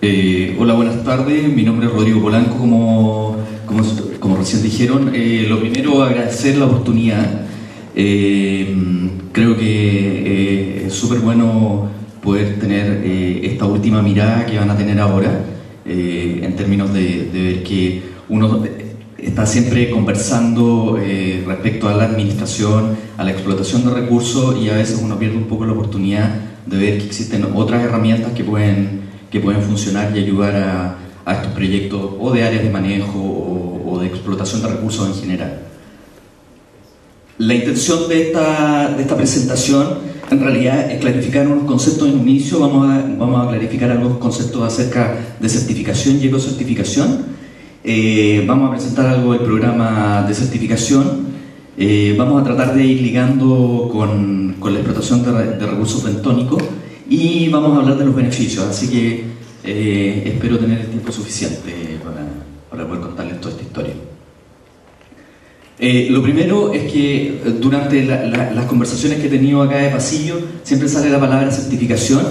Hola, buenas tardes. Mi nombre es Rodrigo Polanco, como recién dijeron. Lo primero, agradecer la oportunidad. Creo que es súper bueno poder tener esta última mirada que van a tener ahora, en términos de ver que uno está siempre conversando respecto a la administración, a la explotación de recursos, y a veces uno pierde un poco la oportunidad de ver que existen otras herramientas que pueden funcionar y ayudar a estos proyectos o de áreas de manejo o de explotación de recursos en general. La intención de esta presentación en realidad es clarificar unos conceptos en un inicio. Vamos a clarificar algunos conceptos acerca de certificación y ecocertificación. Vamos a presentar algo del programa de certificación. Vamos a tratar de ir ligando con la explotación de recursos bentónicos. Y vamos a hablar de los beneficios, así que espero tener el tiempo suficiente para poder contarles toda esta historia. Lo primero es que durante las conversaciones que he tenido acá de pasillo siempre sale la palabra certificación,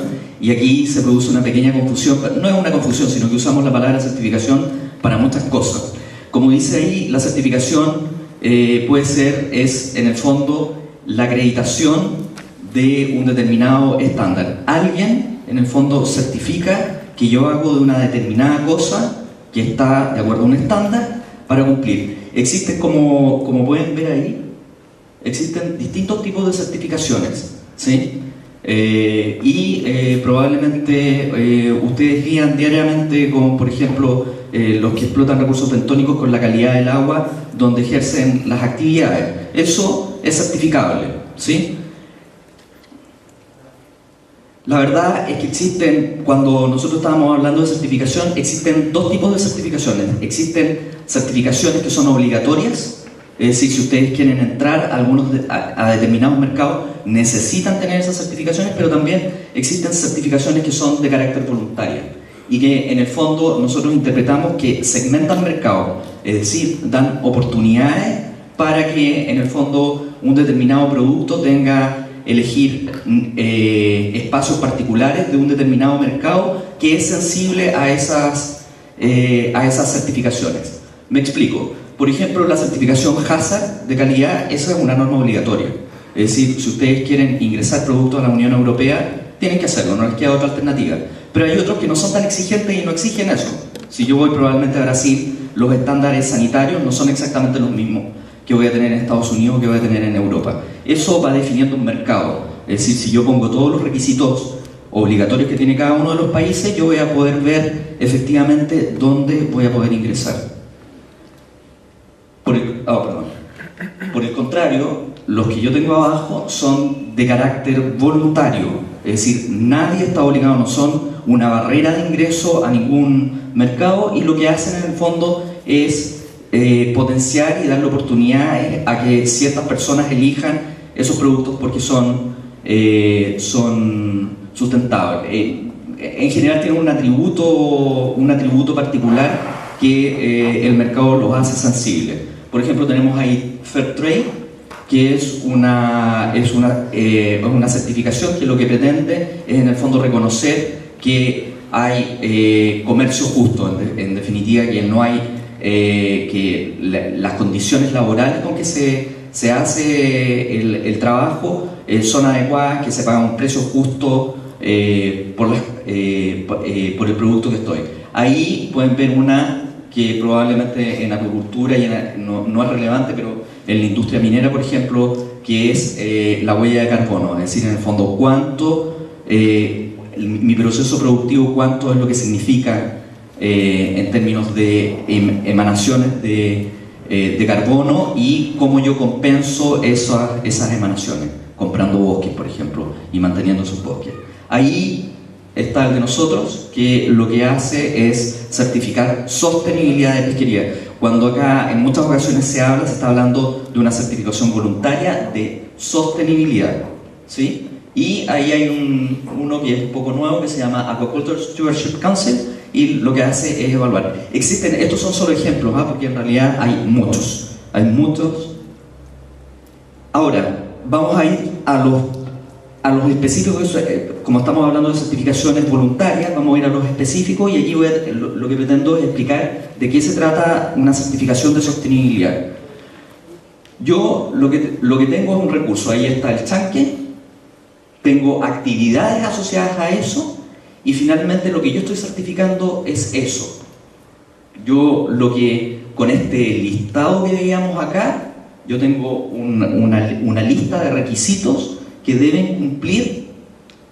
y aquí se produce una pequeña confusión. No es una confusión, sino que usamos la palabra certificación para muchas cosas. Como dice ahí, la certificación es en el fondo la acreditación de un determinado estándar. Alguien, en el fondo, certifica que yo hago de una determinada cosa que está de acuerdo a un estándar para cumplir. Existen, como pueden ver ahí, existen distintos tipos de certificaciones, ¿sí? Probablemente ustedes guían diariamente con, por ejemplo, los que explotan recursos bentónicos con la calidad del agua donde ejercen las actividades. Eso es certificable, ¿sí? La verdad es que existen, cuando nosotros estábamos hablando de certificación, existen dos tipos de certificaciones. Existen certificaciones que son obligatorias, es decir, si ustedes quieren entrar a determinados mercados, necesitan tener esas certificaciones, pero también existen certificaciones que son de carácter voluntario y que en el fondo nosotros interpretamos que segmentan mercados, es decir, dan oportunidades para que en el fondo un determinado producto tenga elegir espacios particulares de un determinado mercado que es sensible a esas certificaciones. Me explico. Por ejemplo, la certificación Hazard de calidad, esa es una norma obligatoria. Es decir, si ustedes quieren ingresar productos a la Unión Europea, tienen que hacerlo, no les queda otra alternativa. Pero hay otros que no son tan exigentes y no exigen eso. Si yo voy probablemente a Brasil, los estándares sanitarios no son exactamente los mismos que voy a tener en Estados Unidos, que voy a tener en Europa. Eso va definiendo un mercado. Es decir, si yo pongo todos los requisitos obligatorios que tiene cada uno de los países, yo voy a poder ver efectivamente dónde voy a poder ingresar. Por el contrario, los que yo tengo abajo son de carácter voluntario. Es decir, nadie está obligado, no son una barrera de ingreso a ningún mercado, y lo que hacen en el fondo es potenciar y darle oportunidades a que ciertas personas elijan esos productos porque son sustentables. En general tienen un atributo particular que el mercado los hace sensibles. Por ejemplo, tenemos ahí Fair Trade, que es una certificación que lo que pretende es en el fondo reconocer que hay comercio justo, en definitiva, que no hay las condiciones laborales con que se hace el trabajo son adecuadas, que se paga un precio justo por el producto que estoy. Ahí pueden ver una que probablemente en acuicultura no es relevante, pero en la industria minera, por ejemplo, que es la huella de carbono, es decir, en el fondo mi proceso productivo, cuánto es lo que significa en términos de emanaciones de carbono, y cómo yo compenso esas emanaciones, comprando bosques, por ejemplo, y manteniendo esos bosques. Ahí está el de nosotros, que lo que hace es certificar sostenibilidad de pesquería. Cuando acá en muchas ocasiones se está hablando de una certificación voluntaria de sostenibilidad, ¿sí? Y ahí hay uno que es un poco nuevo, que se llama Aquaculture Stewardship Council, y lo que hace es evaluar. Estos son solo ejemplos, porque en realidad hay muchos. Ahora, vamos a ir a a los específicos, como estamos hablando de certificaciones voluntarias, vamos a ir a los específicos y aquí lo que pretendo es explicar de qué se trata una certificación de sostenibilidad. Yo lo que tengo es un recurso, ahí está el chanque, tengo actividades asociadas a eso y finalmente lo que yo estoy certificando es eso. Yo con este listado que veíamos acá, yo tengo una lista de requisitos que deben cumplir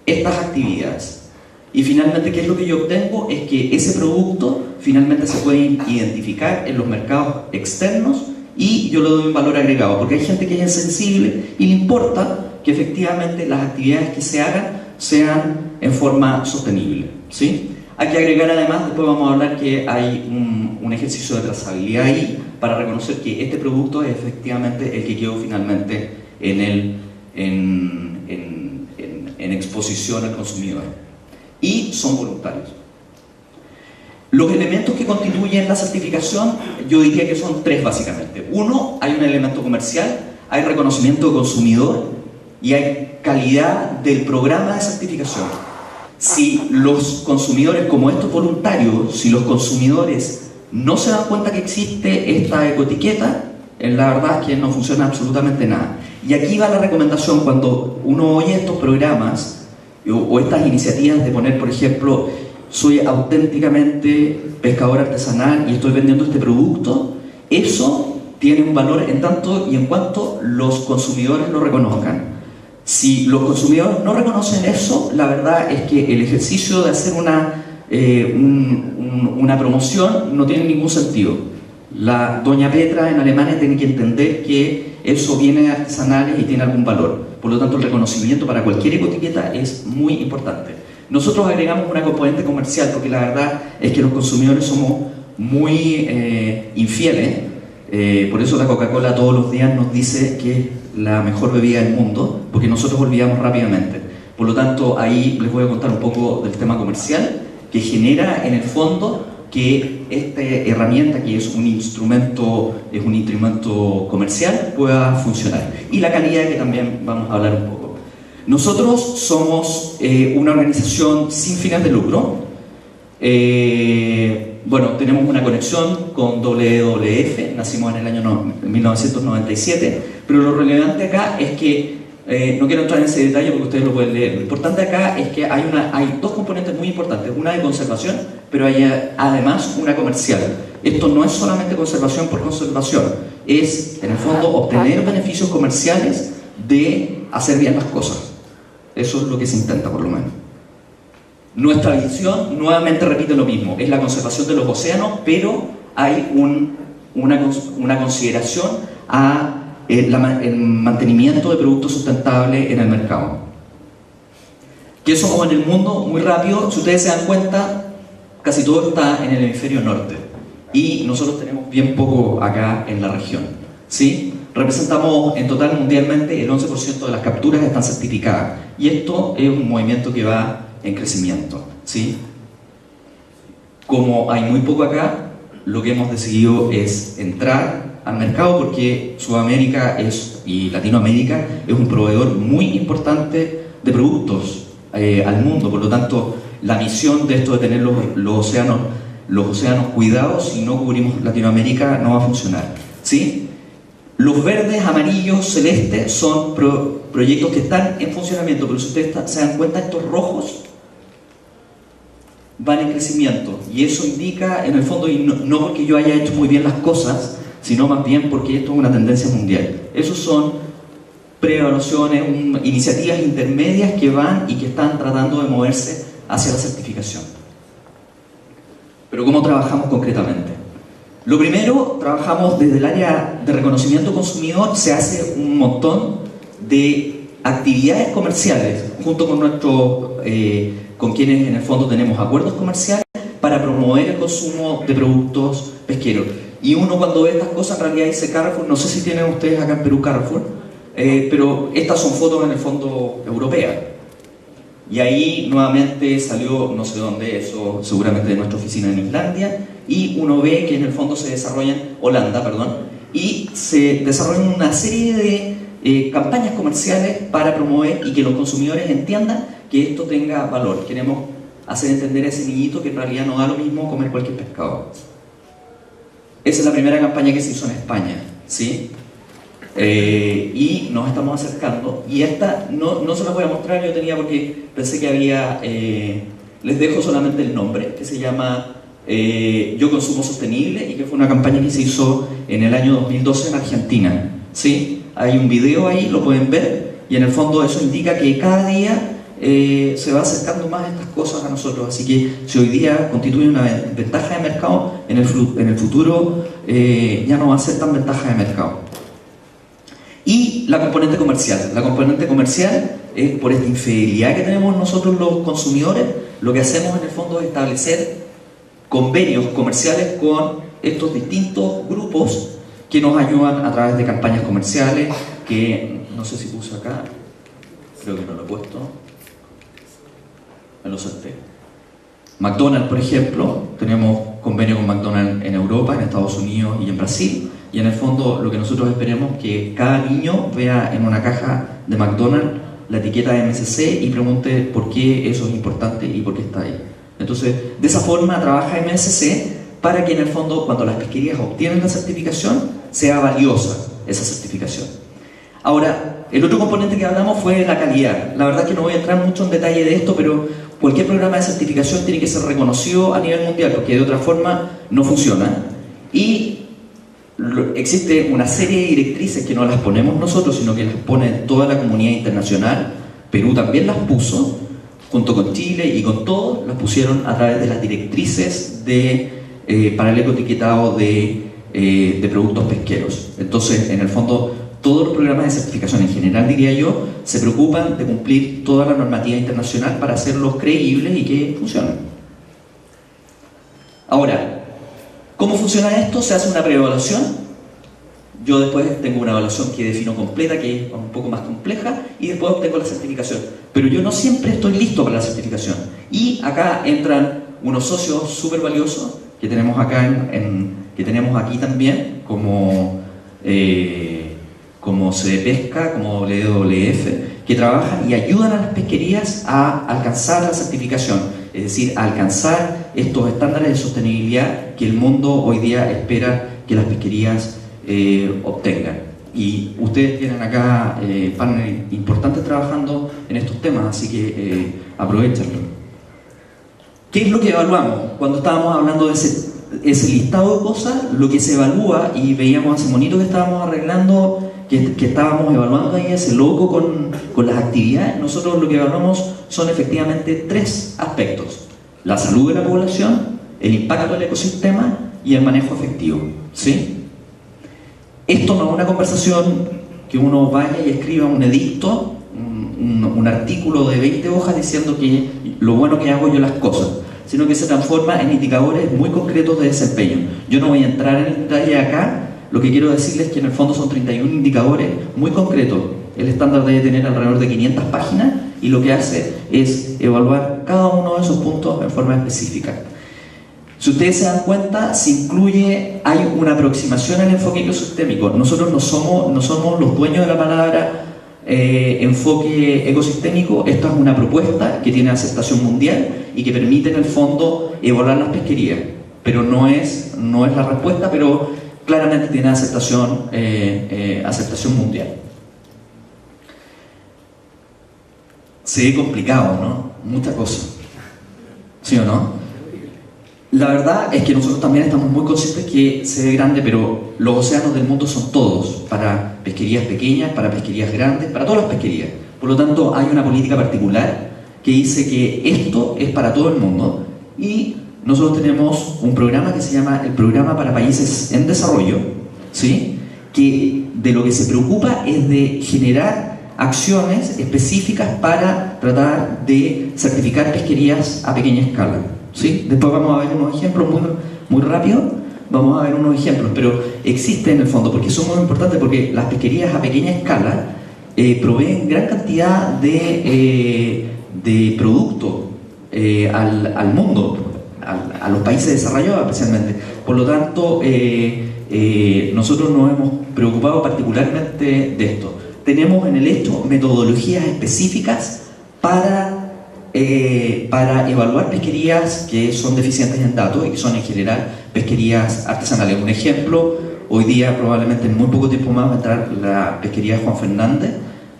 estas actividades. Y finalmente, ¿qué es lo que yo obtengo? Es que ese producto finalmente se puede identificar en los mercados externos y yo le doy un valor agregado, porque hay gente que es insensible y le importa que efectivamente las actividades que se hagan sean en forma sostenible, ¿sí? Hay que agregar además, después vamos a hablar que hay un ejercicio de trazabilidad ahí para reconocer que este producto es efectivamente el que quedó finalmente en exposición al consumidor. Y son voluntarios. Los elementos que constituyen la certificación, yo diría que son tres básicamente. Uno, hay un elemento comercial, hay reconocimiento de consumidor y hay calidad del programa de certificación. Si los consumidores, como estos voluntarios, si los consumidores no se dan cuenta que existe esta ecoetiqueta, la verdad es que no funciona absolutamente nada. Y aquí va la recomendación cuando uno oye estos programas o estas iniciativas de poner, por ejemplo, soy auténticamente pescador artesanal y estoy vendiendo este producto, eso tiene un valor en tanto y en cuanto los consumidores lo reconozcan. Si los consumidores no reconocen eso, la verdad es que el ejercicio de hacer una promoción no tiene ningún sentido. La doña Petra en Alemania tiene que entender que eso viene de artesanales y tiene algún valor. Por lo tanto, el reconocimiento para cualquier ecoetiqueta es muy importante. Nosotros agregamos una componente comercial porque la verdad es que los consumidores somos muy infieles. Por eso la Coca-Cola todos los días nos dice que es la mejor bebida del mundo, porque nosotros olvidamos rápidamente. Por lo tanto, ahí les voy a contar un poco del tema comercial, que genera en el fondo que esta herramienta, que es un instrumento comercial, pueda funcionar. Y la calidad, que también vamos a hablar un poco. Nosotros somos una organización sin fines de lucro. Bueno, tenemos una conexión con WWF, nacimos en el año 1997, pero lo relevante acá es que, no quiero entrar en ese detalle porque ustedes lo pueden leer, lo importante acá es que hay dos componentes muy importantes, una de conservación, pero hay además una comercial. Esto no es solamente conservación por conservación, es en el fondo obtener beneficios comerciales de hacer bien las cosas. Eso es lo que se intenta, por lo menos. Nuestra visión, nuevamente repite lo mismo, es la conservación de los océanos, pero hay una consideración a el mantenimiento de productos sustentables en el mercado. ¿Qué somos en el mundo? Muy rápido, si ustedes se dan cuenta, casi todo está en el hemisferio norte y nosotros tenemos bien poco acá en la región, ¿sí? Representamos en total mundialmente el 11% de las capturas están certificadas y esto es un movimiento que va en crecimiento, ¿sí? Como hay muy poco acá, lo que hemos decidido es entrar al mercado porque Sudamérica y Latinoamérica es un proveedor muy importante de productos al mundo. Por lo tanto, la misión de esto de tener los océanos cuidados, si no cubrimos Latinoamérica, no va a funcionar, ¿sí? Los verdes, amarillos, celestes son proyectos que están en funcionamiento, pero si ustedes se dan cuenta, estos rojos van en crecimiento y eso indica, en el fondo, y no porque yo haya hecho muy bien las cosas, sino más bien porque esto es una tendencia mundial. Esos son preevaluaciones, iniciativas intermedias que van y que están tratando de moverse hacia la certificación. Pero ¿cómo trabajamos concretamente? Lo primero, trabajamos desde el área de reconocimiento consumidor, se hace un montón de actividades comerciales junto con con quienes en el fondo tenemos acuerdos comerciales para promover el consumo de productos pesqueros. Y uno cuando ve estas cosas en realidad dice Carrefour, no sé si tienen ustedes acá en Perú Carrefour, pero estas son fotos en el fondo europeas. Y ahí nuevamente salió, no sé dónde, eso seguramente de nuestra oficina en Islandia, y uno ve que en el fondo se desarrollan, Holanda, perdón, y se desarrollan una serie campañas comerciales para promover y que los consumidores entiendan que esto tenga valor. Queremos hacer entender a ese niñito que en realidad no da lo mismo comer cualquier pescado. Esa es la primera campaña que se hizo en España, ¿sí? Y nos estamos acercando, y esta no se las voy a mostrar, yo tenía porque pensé que había, les dejo solamente el nombre, que se llama Yo Consumo Sostenible, y que fue una campaña que se hizo en el año 2012 en Argentina, ¿sí? Hay un video ahí, lo pueden ver, y en el fondo eso indica que cada día se va acercando más estas cosas a nosotros, así que si hoy día constituye una ventaja de mercado, en el futuro ya no va a ser tan ventaja de mercado. Y la componente comercial. La componente comercial es por esta infidelidad que tenemos nosotros los consumidores, lo que hacemos en el fondo es establecer convenios comerciales con estos distintos grupos que nos ayudan a través de campañas comerciales, que no sé si puse acá, creo que no lo he puesto, me lo salté. McDonald's, por ejemplo, tenemos convenio con McDonald's en Europa, en Estados Unidos y en Brasil, y en el fondo lo que nosotros esperemos es que cada niño vea en una caja de McDonald's la etiqueta de MSC y pregunte por qué eso es importante y por qué está ahí. Entonces, de esa forma trabaja MSC para que en el fondo, cuando las pesquerías obtienen la certificación, sea valiosa esa certificación. Ahora, el otro componente que hablamos fue la calidad. La verdad es que no voy a entrar mucho en detalle de esto, pero cualquier programa de certificación tiene que ser reconocido a nivel mundial, porque de otra forma no funciona. Y existe una serie de directrices que no las ponemos nosotros, sino que las pone toda la comunidad internacional. Perú también las puso, junto con Chile y con todos, las pusieron a través de las directrices para el ecoetiquetado de productos pesqueros. Entonces, en el fondo, todos los programas de certificación en general, diría yo, se preocupan de cumplir toda la normativa internacional para hacerlos creíbles y que funcionen. Ahora, ¿cómo funciona esto? Se hace una preevaluación. Yo después tengo una evaluación que defino completa, que es un poco más compleja, y después obtengo la certificación. Pero yo no siempre estoy listo para la certificación. Y acá entran unos socios súper valiosos que tenemos acá que tenemos aquí también, como CDPesca, como WWF, que trabajan y ayudan a las pesquerías a alcanzar la certificación, es decir, a alcanzar estos estándares de sostenibilidad que el mundo hoy día espera que las pesquerías obtengan. Y ustedes tienen acá paneles importantes trabajando en estos temas, así que aprovechenlo. ¿Qué es lo que evaluamos? Cuando estábamos hablando de ese listado de cosas, lo que se evalúa, y veíamos hace monito que estábamos arreglando, que estábamos evaluando ahí ese logo con las actividades, nosotros lo que evaluamos son efectivamente tres aspectos: la salud de la población, el impacto del ecosistema y el manejo efectivo, ¿sí? Esto no es una conversación que uno vaya y escriba un edicto, un artículo de 20 hojas diciendo que lo bueno que hago yo las cosas, sino que se transforma en indicadores muy concretos de desempeño. Yo no voy a entrar en el detalle acá. Lo que quiero decirles es que en el fondo son 31 indicadores muy concretos. El estándar debe tener alrededor de 500 páginas y lo que hace es evaluar cada uno de esos puntos en forma específica. Si ustedes se dan cuenta, hay una aproximación al enfoque ecosistémico. Nosotros no somos los dueños de la palabra enfoque ecosistémico. Esta es una propuesta que tiene aceptación mundial y que permite en el fondo evaluar las pesquerías. Pero no es la respuesta, pero claramente tiene aceptación mundial. Se ve complicado, ¿no? Muchas cosas. ¿Sí o no? La verdad es que nosotros también estamos muy conscientes que se ve grande, pero los océanos del mundo son todos, para pesquerías pequeñas, para pesquerías grandes, para todas las pesquerías. Por lo tanto, hay una política particular que dice que esto es para todo el mundo, y nosotros tenemos un programa que se llama el Programa para Países en Desarrollo, ¿sí? Que de lo que se preocupa es de generar acciones específicas para tratar de certificar pesquerías a pequeña escala, ¿sí? Después vamos a ver unos ejemplos muy rápido, vamos a ver unos ejemplos, pero existe en el fondo, porque son muy importantes, porque las pesquerías a pequeña escala proveen gran cantidad de producto al mundo, a los países desarrollados especialmente. Por lo tanto, nosotros nos hemos preocupado particularmente de esto. tenemos en el hecho metodologías específicas para evaluar pesquerías que son deficientes en datos y que son en general pesquerías artesanales. Un ejemplo, hoy día probablemente en muy poco tiempo más va a entrar la pesquería de Juan Fernández,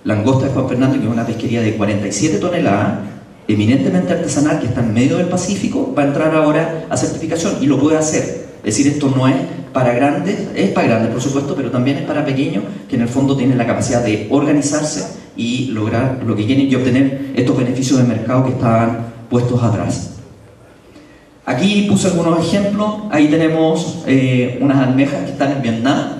langosta de Juan Fernández, que es una pesquería de 47 toneladas, eminentemente artesanal, que está en medio del Pacífico, va a entrar ahora a certificación y lo puede hacer. Es decir, esto no es para grandes, es para grandes por supuesto, pero también es para pequeños que en el fondo tienen la capacidad de organizarse y lograr lo que quieren y obtener estos beneficios de mercado que estaban puestos atrás. Aquí puse algunos ejemplos. Ahí tenemos unas almejas que están en Vietnam,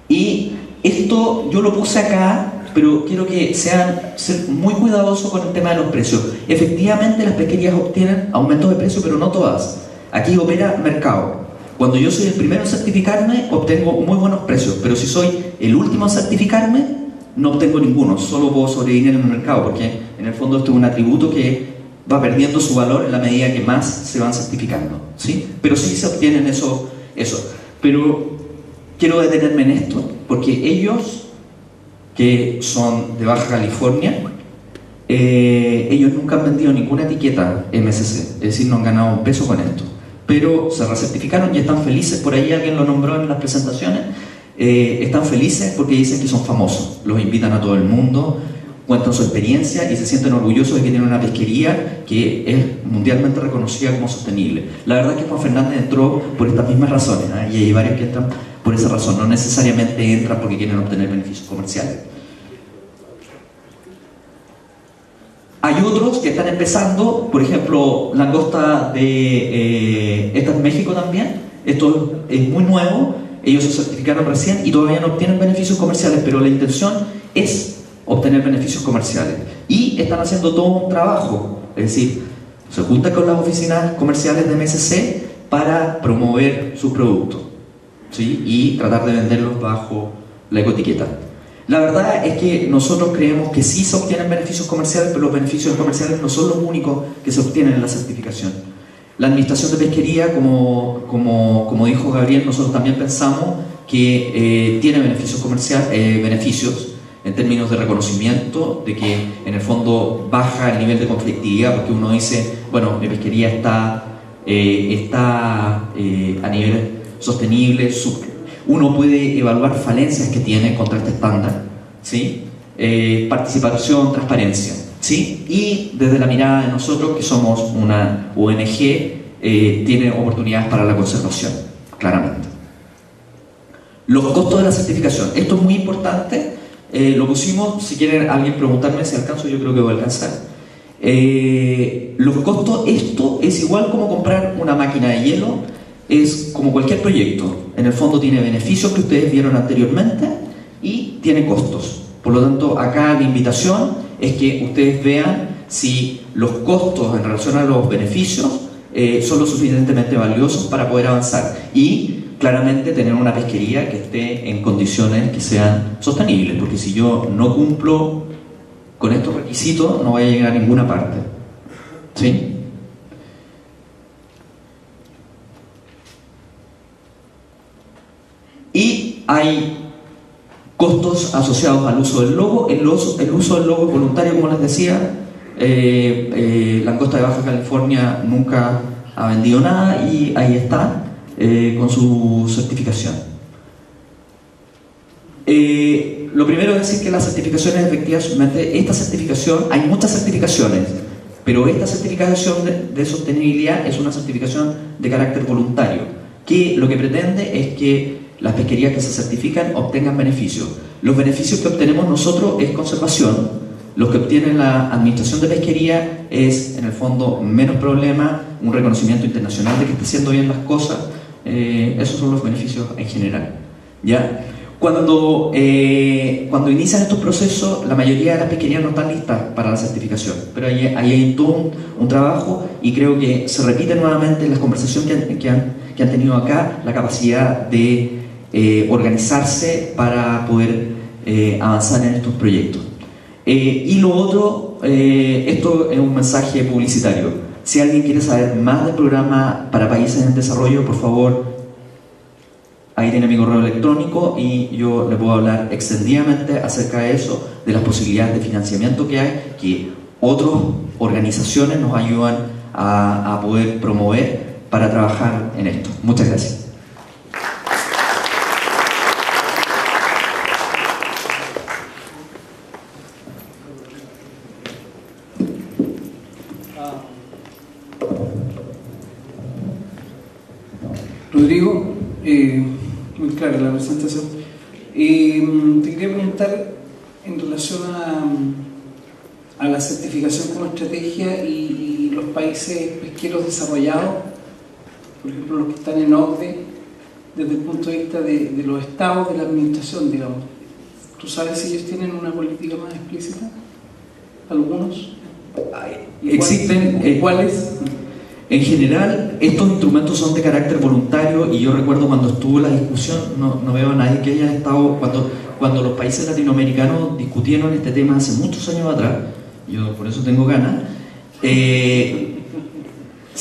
y esto yo lo puse acá, pero quiero que ser muy cuidadosos con el tema de los precios. Efectivamente las pesquerías obtienen aumentos de precio, pero no todas. Aquí opera mercado. Cuando yo soy el primero en certificarme, obtengo muy buenos precios, pero si soy el último en certificarme, no obtengo ninguno, solo puedo sobrevivir en el mercado, porque en el fondo esto es un atributo que va perdiendo su valor en la medida que más se van certificando, ¿sí? Pero sí se obtienen eso. Pero quiero detenerme en esto, porque ellos, que son de Baja California, ellos nunca han vendido ninguna etiqueta MSC, es decir, no han ganado un peso con esto, pero se recertificaron y están felices. Por ahí alguien lo nombró en las presentaciones. Están felices porque dicen que son famosos, los invitan a todo el mundo, cuentan su experiencia y se sienten orgullosos de que tienen una pesquería que es mundialmente reconocida como sostenible. La verdad es que Juan Fernández entró por estas mismas razones, y hay varios que entran por esa razón, no necesariamente entran porque quieren obtener beneficios comerciales. Hay otros que están empezando, por ejemplo, langosta esta en México también. Esto es muy nuevo, ellos se certificaron recién y todavía no obtienen beneficios comerciales, pero la intención es obtener beneficios comerciales. Y están haciendo todo un trabajo, es decir, se juntan con las oficinas comerciales de MSC para promover sus productos, ¿sí? Y tratar de venderlos bajo la ecoetiqueta. La verdad es que nosotros creemos que sí se obtienen beneficios comerciales, pero los beneficios comerciales no son los únicos que se obtienen en la certificación. La administración de pesquería, como dijo Gabriel, nosotros también pensamos que tiene beneficios comerciales, beneficios en términos de reconocimiento, de que en el fondo baja el nivel de conflictividad, porque uno dice, bueno, mi pesquería está a nivel sostenible, uno puede evaluar falencias que tiene contra este estándar, ¿sí? Participación, transparencia, ¿sí? Y desde la mirada de nosotros, que somos una ONG, tiene oportunidades para la conservación, claramente. Los costos de la certificación, esto es muy importante, lo pusimos, si quieren alguien preguntarme si alcanzo, yo creo que voy a alcanzar. Los costos, esto es igual como comprar una máquina de hielo, es como cualquier proyecto, en el fondo tiene beneficios que ustedes vieron anteriormente y tiene costos. Por lo tanto, acá la invitación es que ustedes vean si los costos en relación a los beneficios son lo suficientemente valiosos para poder avanzar y claramente tener una pesquería que esté en condiciones que sean sostenibles, porque si yo no cumplo con estos requisitos no voy a llegar a ninguna parte, ¿sí? Y hay costos asociados al uso del logo. El uso del logo es voluntario, como les decía. Langosta de Baja California nunca ha vendido nada y ahí está, con su certificación. Lo primero es decir que las certificaciones, efectivamente, esta certificación, hay muchas certificaciones, pero esta certificación de sostenibilidad es una certificación de carácter voluntario, que lo que pretende es que las pesquerías que se certifican obtengan beneficios. Los beneficios que obtenemos nosotros es conservación, los que obtiene la administración de pesquería es, en el fondo, menos problema, un reconocimiento internacional de que está haciendo bien las cosas. Esos son los beneficios en general, ¿ya? Cuando inician estos procesos, la mayoría de las pesquerías no están listas para la certificación, pero ahí hay todo un trabajo y creo que se repite nuevamente en las conversaciones que han tenido acá, la capacidad de organizarse para poder avanzar en estos proyectos. Y lo otro, esto es un mensaje publicitario. Si alguien quiere saber más del programa para países en desarrollo, por favor, ahí tiene mi correo electrónico y yo le puedo hablar extendidamente acerca de eso, de las posibilidades de financiamiento que hay, que otras organizaciones nos ayudan a poder promover para trabajar en esto. Muchas gracias. Rodrigo, muy clara la presentación. Te quería preguntar en relación a la certificación como estrategia y los países pesqueros desarrollados, por ejemplo los que están en OCDE, desde el punto de vista de los estados, de la administración, digamos. ¿Tú sabes si ellos tienen una política más explícita? ¿Algunos? Existen. ¿Cuáles? En general, estos instrumentos son de carácter voluntario y yo recuerdo cuando estuvo la discusión, no veo a nadie que haya estado, cuando los países latinoamericanos discutieron este tema hace muchos años atrás, yo por eso tengo ganas, se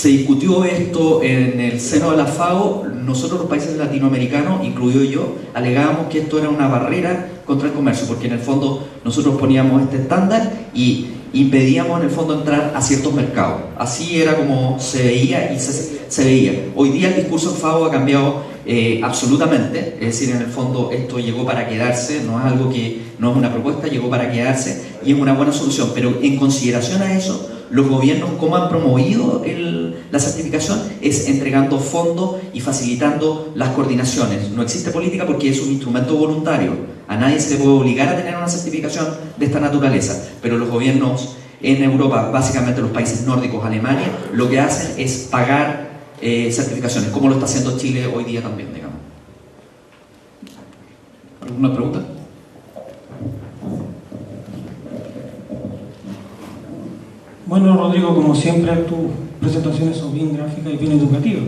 discutió esto en el seno de la FAO. Nosotros los países latinoamericanos, incluido yo, alegábamos que esto era una barrera contra el comercio, porque en el fondo nosotros poníamos este estándar y impedíamos en el fondo entrar a ciertos mercados. Así era como se veía y se veía. Hoy día el discurso en FAO ha cambiado absolutamente, es decir, en el fondo esto llegó para quedarse, no es algo que, no es una propuesta, llegó para quedarse y es una buena solución, pero en consideración a eso, los gobiernos cómo han promovido la certificación es entregando fondos y facilitando las coordinaciones. No existe política porque es un instrumento voluntario. A nadie se le puede obligar a tener una certificación de esta naturaleza, pero los gobiernos en Europa, básicamente los países nórdicos, Alemania, lo que hacen es pagar certificaciones, como lo está haciendo Chile hoy día también, digamos. ¿Alguna pregunta? Bueno, Rodrigo, como siempre, tus presentaciones son bien gráficas y bien educativas.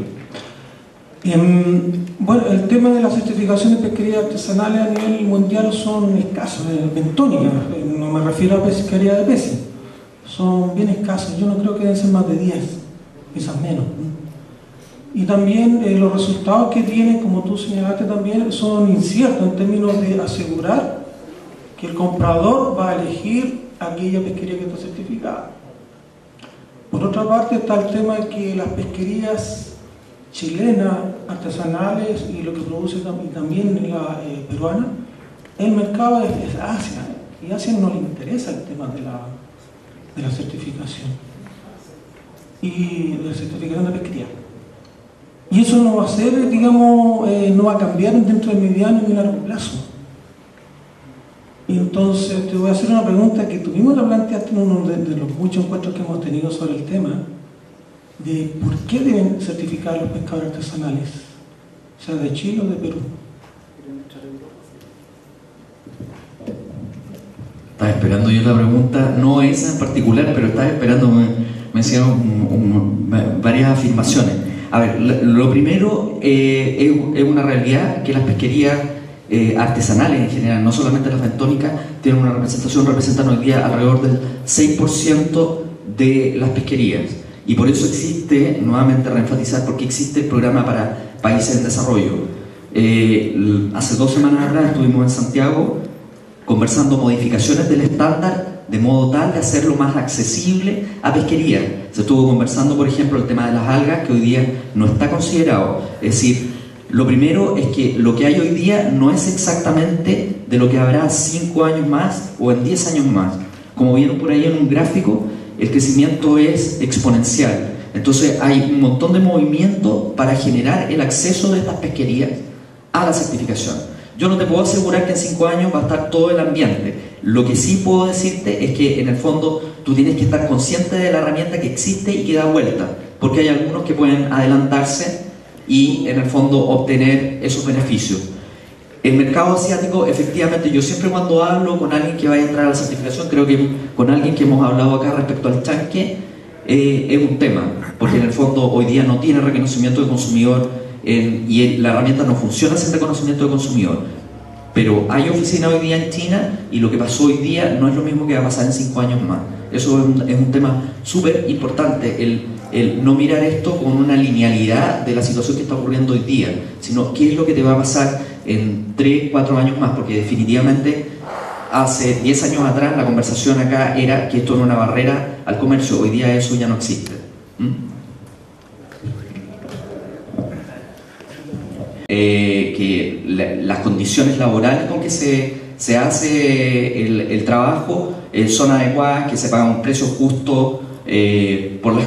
Bueno, el tema de las certificaciones de pesquería artesanales a nivel mundial son escasos, bentónicas. No me refiero a pesquería de peces, son bien escasos. Yo no creo que deben ser más de 10, quizás menos. Y también los resultados que tienen, como tú señalaste también, son inciertos en términos de asegurar que el comprador va a elegir aquella pesquería que está certificada. Por otra parte está el tema de que las pesquerías chilenas, artesanales y lo que produce también la peruana, el mercado es Asia, y a Asia no le interesa el tema de la certificación y de la certificación de pesquería. Y eso no va a ser, digamos, no va a cambiar dentro del mediano y largo plazo. Y entonces te voy a hacer una pregunta que tú mismo la planteaste en uno de los muchos encuentros que hemos tenido sobre el tema, de por qué deben certificar los pescadores artesanales, o sea, de Chile o de Perú. Estaba esperando yo la pregunta, no esa en particular, pero estaba esperando, me hicieron varias afirmaciones. A ver, lo primero es una realidad que las pesquerías artesanales en general, no solamente las bentónicas, tienen una representan hoy día alrededor del 6% de las pesquerías. Y por eso existe, nuevamente reenfatizar, porque existe el programa para países en desarrollo. Hace 2 semanas atrás estuvimos en Santiago conversando modificaciones del estándar de modo tal de hacerlo más accesible a pesquería. Se estuvo conversando, por ejemplo, el tema de las algas, que hoy día no está considerado. Es decir, lo primero es que lo que hay hoy día no es exactamente de lo que habrá 5 años más o en 10 años más. Como vieron por ahí en un gráfico, el crecimiento es exponencial. Entonces hay un montón de movimiento para generar el acceso de estas pesquerías a la certificación. Yo no te puedo asegurar que en 5 años va a estar todo el ambiente. Lo que sí puedo decirte es que en el fondo tú tienes que estar consciente de la herramienta que existe y que da vuelta, porque hay algunos que pueden adelantarse y en el fondo obtener esos beneficios. El mercado asiático, efectivamente, yo siempre cuando hablo con alguien que vaya a entrar a la certificación, creo que con alguien que hemos hablado acá respecto al chanque, es un tema, porque en el fondo hoy día no tiene reconocimiento de consumidor y la herramienta no funciona sin reconocimiento de consumidor. Pero hay oficina hoy día en China y lo que pasó hoy día no es lo mismo que va a pasar en 5 años más. Eso es un tema súper importante. el no mirar esto con una linealidad de la situación que está ocurriendo hoy día, sino qué es lo que te va a pasar en 3, 4 años más, porque definitivamente hace 10 años atrás la conversación acá era que esto era una barrera al comercio, hoy día eso ya no existe. Que las condiciones laborales con que se hace el trabajo son adecuadas, que se paga un precio justo por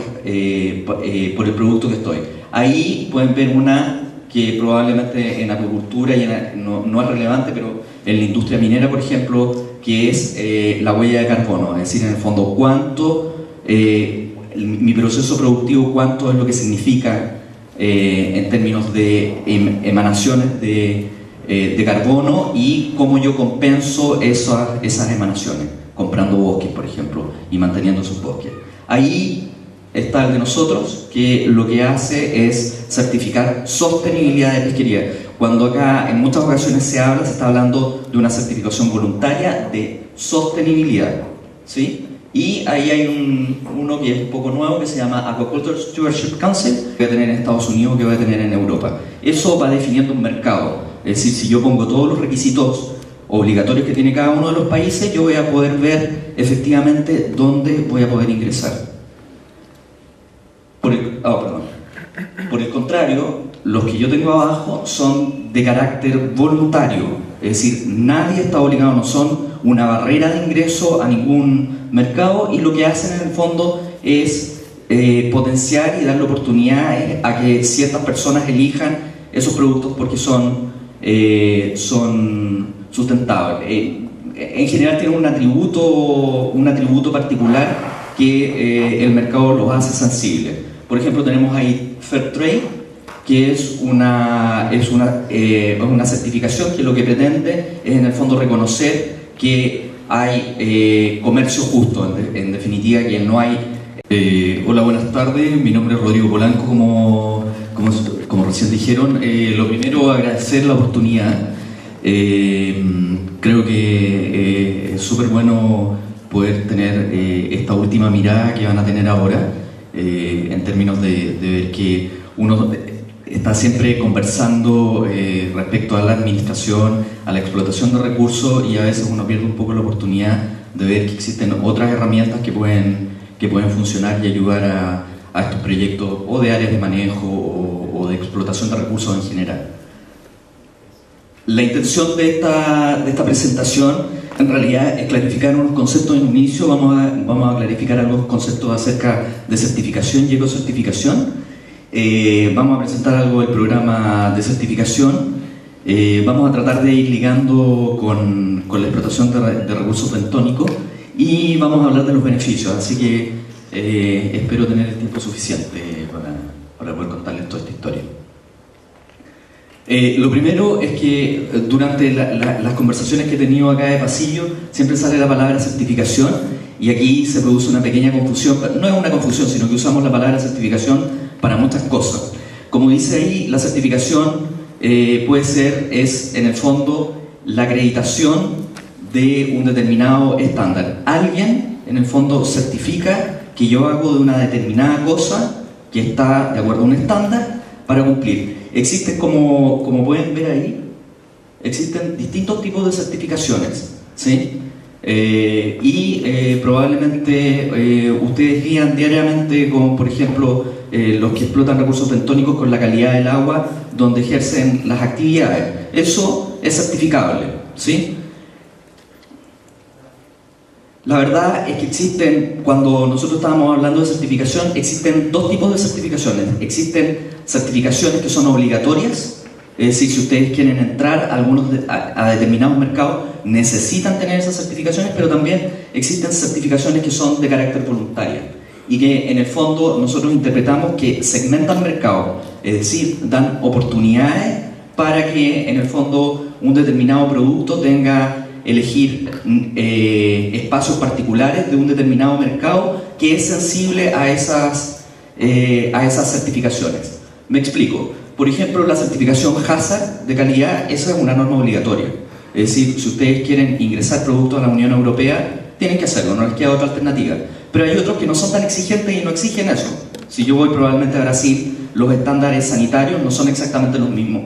el producto que estoy. Ahí pueden ver una que probablemente en acuicultura y no es relevante, pero en la industria minera, por ejemplo, que es la huella de carbono, es decir, en el fondo, cuánto, mi proceso productivo, cuánto es lo que significa en términos de emanaciones de carbono y cómo yo compenso esas emanaciones, comprando bosques, por ejemplo, y manteniendo esos bosques. Ahí está el de nosotros, que lo que hace es certificar sostenibilidad de pesquería. Cuando acá en muchas ocasiones se está hablando de una certificación voluntaria de sostenibilidad, ¿sí? Y ahí hay uno que es un poco nuevo que se llama Aquaculture Stewardship Council, que va a tener en Estados Unidos, que va a tener en Europa. Eso va definiendo un mercado, es decir, si yo pongo todos los requisitos obligatorios que tiene cada uno de los países, yo voy a poder ver efectivamente dónde voy a poder ingresar. Por el contrario, los que yo tengo abajo son de carácter voluntario, es decir, nadie está obligado, no son una barrera de ingreso a ningún mercado, y lo que hacen en el fondo es potenciar y darle oportunidades a que ciertas personas elijan esos productos porque son sustentables. En general tienen un atributo particular que el mercado los hace sensibles. Por ejemplo, tenemos ahí Fair Trade, que es una certificación que lo que pretende es en el fondo reconocer que hay comercio justo, en definitiva, que no hay... Hola, buenas tardes, mi nombre es Rodrigo Polanco, como recién dijeron. Lo primero, agradecer la oportunidad. Creo que es súper bueno poder tener esta última mirada que van a tener ahora, en términos de ver que uno está siempre conversando respecto a la administración, a la explotación de recursos, y a veces uno pierde un poco la oportunidad de ver que existen otras herramientas que pueden funcionar y ayudar a estos proyectos o de áreas de manejo o de explotación de recursos en general. La intención de esta presentación en realidad es clarificar unos conceptos en un inicio. Vamos a clarificar algunos conceptos acerca de certificación y ecocertificación. Vamos a presentar algo del programa de certificación. Vamos a tratar de ir ligando con la explotación de recursos bentónicos, y vamos a hablar de los beneficios, así que espero tener el tiempo suficiente para poder contarles toda esta historia. Lo primero es que durante las conversaciones que he tenido acá de pasillo siempre sale la palabra certificación, y aquí se produce una pequeña confusión. No es una confusión, sino que usamos la palabra certificación para muchas cosas. Como dice ahí, la certificación es en el fondo la acreditación de un determinado estándar. Alguien en el fondo certifica que yo hago de una determinada cosa que está de acuerdo a un estándar para cumplir. Existen, como pueden ver ahí, existen distintos tipos de certificaciones, ¿sí? Probablemente ustedes guían diariamente con, por ejemplo, los que explotan recursos bentónicos con la calidad del agua donde ejercen las actividades. Eso es certificable, ¿sí? La verdad es que existen, cuando nosotros estábamos hablando de certificación, existen dos tipos de certificaciones. Existen certificaciones que son obligatorias, es decir, si ustedes quieren entrar a determinados mercados, necesitan tener esas certificaciones, pero también existen certificaciones que son de carácter voluntario y que en el fondo nosotros interpretamos que segmentan mercados, es decir, dan oportunidades para que en el fondo un determinado producto tenga elegir espacios particulares de un determinado mercado que es sensible a esas certificaciones. Me explico. Por ejemplo, la certificación Hazard de calidad, esa es una norma obligatoria. Es decir, si ustedes quieren ingresar productos a la Unión Europea, tienen que hacerlo, no les queda otra alternativa. Pero hay otros que no son tan exigentes y no exigen eso, Si yo voy probablemente a Brasil, los estándares sanitarios no son exactamente los mismos.